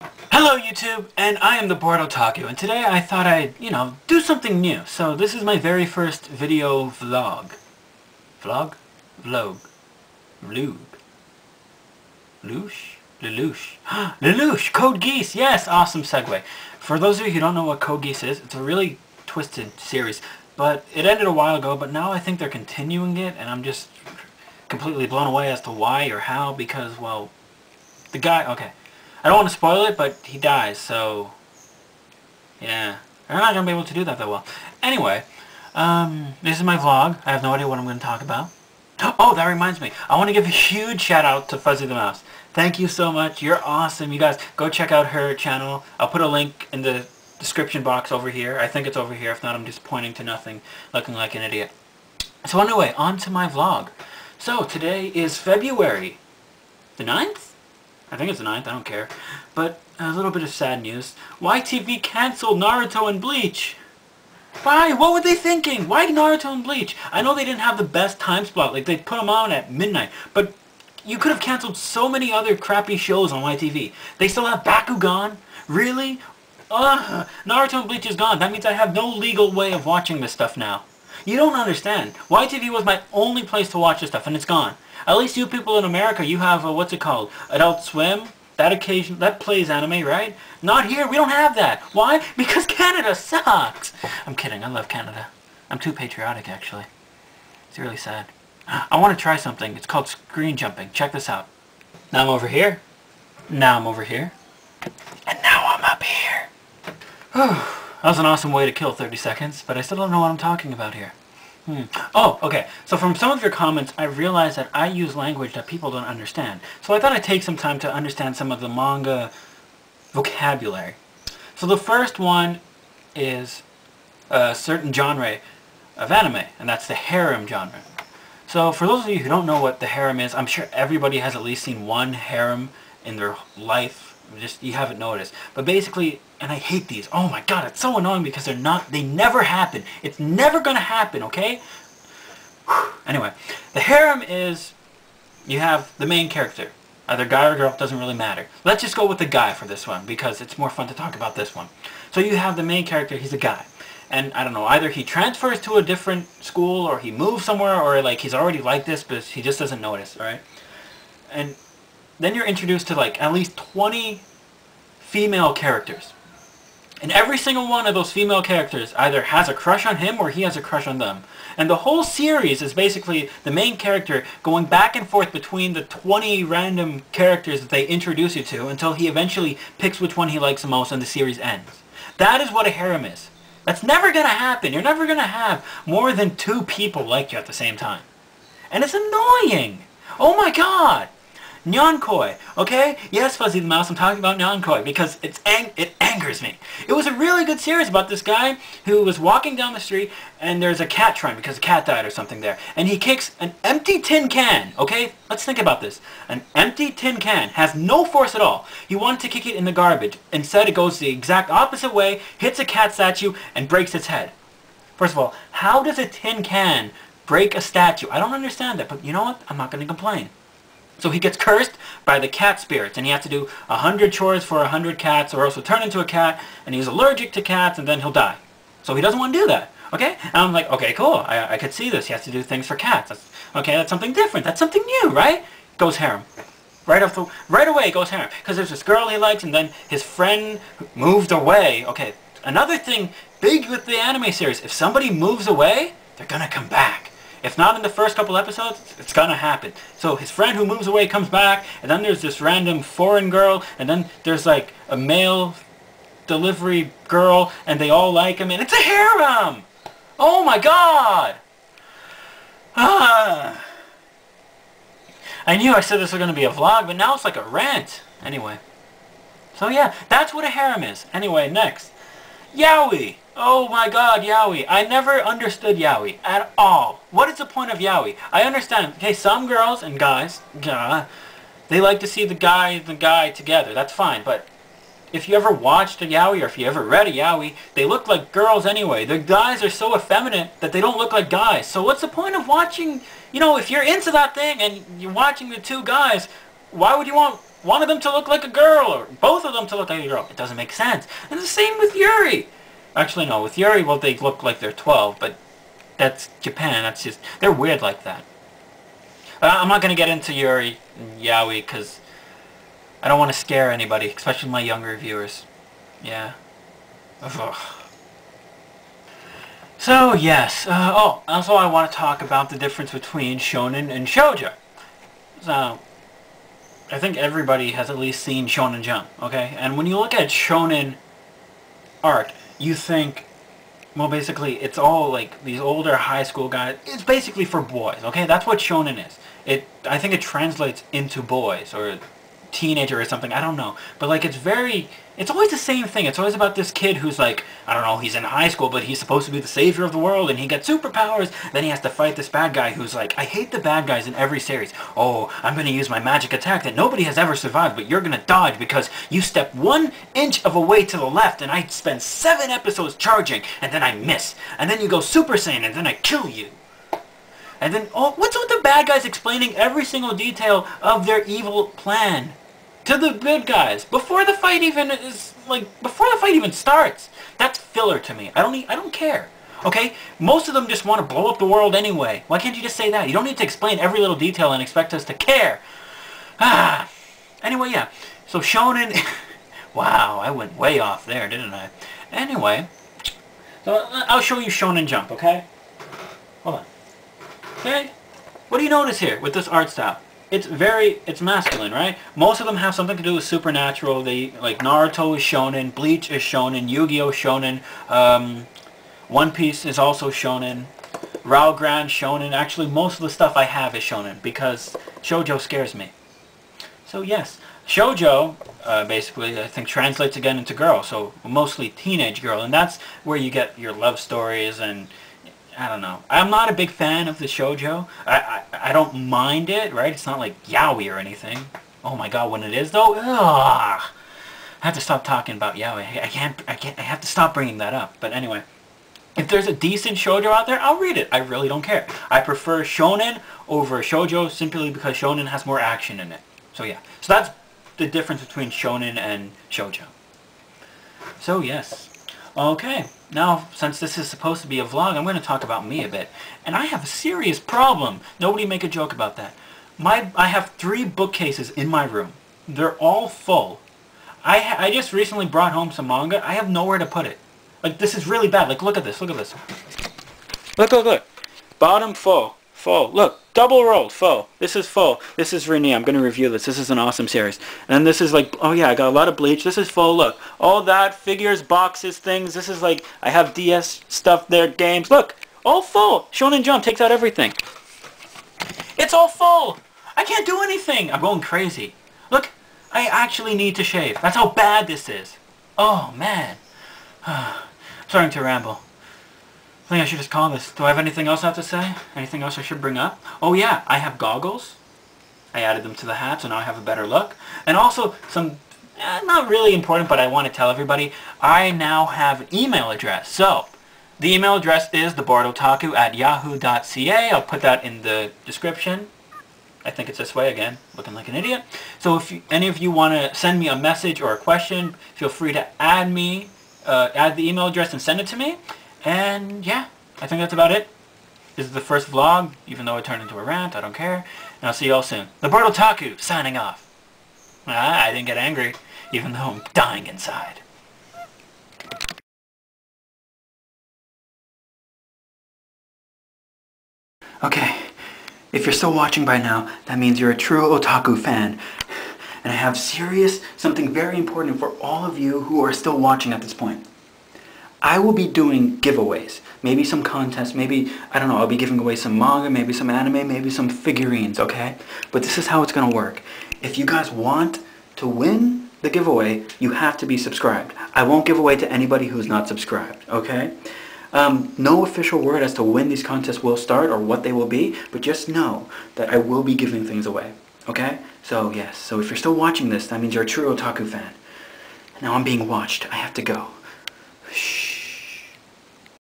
Hello YouTube, and I am TheBoredOtaku, and today I thought I'd, do something new. So this is my very first video vlog. Vlog? Vlog. Vlog. Loosh? Lelouch. Lelouch! Code Geass! Yes! Awesome segue. For those of you who don't know what Code Geass is, it's a really twisted series. But it ended a while ago, but now I think they're continuing it, and I'm just completely blown away as to why or how, because, well, the guy... Okay. I don't want to spoil it, but he dies, so... Yeah. I'm not going to be able to do that that well. Anyway, this is my vlog. I have no idea what I'm going to talk about. Oh, that reminds me. I want to give a huge shout out to FuzzytheMouses. Thank you so much. You're awesome. You guys, go check out her channel. I'll put a link in the description box over here. I think it's over here. If not, I'm just pointing to nothing, looking like an idiot. So anyway, on to my vlog. So, today is February the 9th? I think it's the 9th, I don't care. But a little bit of sad news. YTV canceled Naruto and Bleach. Why? What were they thinking? Why Naruto and Bleach? I know they didn't have the best time slot. Like, they put them on at midnight. But you could have canceled so many other crappy shows on YTV. They still have Bakugan? Really? Naruto and Bleach is gone. That means I have no legal way of watching this stuff now. You don't understand. YTV was my only place to watch this stuff, and it's gone. At least you people in America, you have, what's it called? Adult Swim? That plays anime, right? Not here. We don't have that. Why? Because Canada sucks. I'm kidding. I love Canada. I'm too patriotic, actually. It's really sad. I want to try something. It's called screen jumping. Check this out. Now I'm over here. Now I'm over here. And now I'm up here. That was an awesome way to kill 30 seconds, but I still don't know what I'm talking about here. Oh, okay. So from some of your comments, I realized that I use language that people don't understand. So I thought I'd take some time to understand some of the manga vocabulary. So the first one is a certain genre of anime, and that's the harem genre. So for those of you who don't know what the harem is, I'm sure everybody has at least seen one harem in their life. Just, you haven't noticed. But basically, and I hate these. Oh my god, it's so annoying because they never happen. It's never gonna happen, okay? Anyway, the harem is, you have the main character. Either guy or girl, doesn't really matter. Let's just go with the guy for this one, because it's more fun to talk about this one. So you have the main character, he's a guy. And, I don't know, either he transfers to a different school, or he moves somewhere, or like he's already like this, but he just doesn't notice, alright? And then you're introduced to like at least 20 female characters. And every single one of those female characters either has a crush on him or he has a crush on them. And the whole series is basically the main character going back and forth between the 20 random characters that they introduce you to until he eventually picks which one he likes the most and the series ends. That is what a harem is. That's never going to happen. You're never going to have more than 2 people like you at the same time. And it's annoying. Oh my god. Nyankoi, okay? Yes, FuzzytheMouse, I'm talking about Nyankoi because it angers me. It was a really good series about this guy who was walking down the street and there's a cat shrine because a cat died or something there. And he kicks an empty tin can, okay? Let's think about this. An empty tin can has no force at all. He wanted to kick it in the garbage. Instead, it goes the exact opposite way, hits a cat statue, and breaks its head. First of all, how does a tin can break a statue? I don't understand that, but you know what? I'm not going to complain. So he gets cursed by the cat spirits, and he has to do 100 chores for 100 cats, or else he'll turn into a cat, and he's allergic to cats, and then he'll die. So he doesn't want to do that, okay? And I'm like, okay, cool, I could see this. He has to do things for cats. That's something different. That's something new, right? Goes harem. Right away goes harem. Because there's this girl he likes, and then his friend moved away. Okay, another thing big with the anime series, if somebody moves away, they're gonna come back. If not in the first couple episodes, it's gonna happen. So his friend who moves away comes back, and then there's this random foreign girl, and then there's like a male delivery girl, and they all like him, and it's a harem! Oh my god! I knew I said this was gonna be a vlog, but now it's like a rant. Anyway. So yeah, that's what a harem is. Anyway, next. Yaoi! Oh my god, yaoi. I never understood yaoi at all. What is the point of yaoi? I understand, okay, some girls and guys, they like to see the guy and the guy together. That's fine, but if you ever watched a yaoi or if you ever read a yaoi, they look like girls anyway. The guys are so effeminate that they don't look like guys. So what's the point of watching, if you're into that thing and you're watching the 2 guys, why would you want one of them to look like a girl, or both of them to look like a girl. It doesn't make sense. And the same with Yuri. Actually, no, with Yuri, well, they look like they're 12, but that's Japan. That's just, they're weird like that. I'm not going to get into Yuri and yaoi, because I don't want to scare anybody, especially my younger viewers. Yeah. Ugh. So, yes. Also I want to talk about the difference between shonen and shoujo. So, I think everybody has at least seen Shonen Jump, okay? And when you look at shonen art, you think, well, basically, it's all like these older high school guys. It's basically for boys, okay? That's what shonen is. I think it translates into boys, or teenager or something, I don't know. But like, it's always the same thing. It's always about this kid who's like, I don't know, he's in high school, but he's supposed to be the savior of the world, and he gets superpowers. Then he has to fight this bad guy who's like, I hate the bad guys in every series. Oh, I'm going to use my magic attack that nobody has ever survived, but you're going to dodge because you step 1 inch of a way to the left, and I spend 7 episodes charging, and then I miss. And then you go Super Saiyan, and then I kill you. And then, oh, what's with the bad guys explaining every single detail of their evil plan to the good guys before the fight even starts? That's filler to me. I don't care. Okay? Most of them just want to blow up the world anyway. Why can't you just say that? You don't need to explain every little detail and expect us to care. Anyway, yeah. So shonen. Wow, I went way off there, didn't I? Anyway, so I'll show you Shonen Jump, okay? Hold on. Okay? What do you notice here with this art style? It's masculine, right? Most of them have something to do with supernatural. Like Naruto is shonen, Bleach is shonen, Yu-Gi-Oh! Shonen, One Piece is also shonen, Raogram shonen. Actually, most of the stuff I have is shonen because shoujo scares me. So yes, shoujo basically I think translates again into girl, so mostly teenage girl, and that's where you get your love stories and I don't know. I'm not a big fan of the shoujo. I don't mind it, right? It's not like yaoi or anything. Oh my god, when it is though, ugh. I have to stop talking about yaoi. I have to stop bringing that up. But anyway, if there's a decent shoujo out there, I'll read it. I really don't care. I prefer shonen over shoujo simply because shonen has more action in it. So yeah. So that's the difference between shonen and shoujo. So yes. Okay, now since this is supposed to be a vlog, I'm going to talk about me a bit. And I have a serious problem. Nobody make a joke about that. I have 3 bookcases in my room. They're all full. I just recently brought home some manga. I have nowhere to put it. Like, this is really bad. Like, look at this. Look at this. Look. Bottom full. Full. Look. Double rolled. Full. This is full. This is Renee. I'm going to review this. This is an awesome series. And this is like, oh yeah, I got a lot of Bleach. This is full. Look. All that. Figures, boxes, things. This is like, I have DS stuff there. Games. Look. All full. Shonen Jump takes out everything. It's all full. I can't do anything. I'm going crazy. Look. I actually need to shave. That's how bad this is. Oh, man. Starting to ramble. I think I should just call this. Do I have anything else I have to say? Anything else I should bring up? Oh yeah, I have goggles. I added them to the hat, so now I have a better look. And also some, not really important, but I want to tell everybody, I now have an email address. So, the email address is TheBoredOtaku@yahoo.ca. I'll put that in the description. I think it's this way again, looking like an idiot. So if any of you want to send me a message or a question, feel free to add the email address and send it to me. And yeah, I think that's about it. This is the first vlog, even though it turned into a rant, I don't care. And I'll see you all soon. TheBoredOtaku, signing off. I didn't get angry, even though I'm dying inside. Okay, if you're still watching by now, that means you're a true otaku fan. And I have something very important for all of you who are still watching at this point. I will be doing giveaways, maybe some contests, maybe, I don't know, I'll be giving away some manga, maybe some anime, maybe some figurines, okay? But this is how it's going to work. If you guys want to win the giveaway, you have to be subscribed. I won't give away to anybody who's not subscribed, okay? No official word as to when these contests will start or what they will be, but just know that I will be giving things away, okay? So yes, so if you're still watching this, that means you're a true otaku fan. Now I'm being watched. I have to go.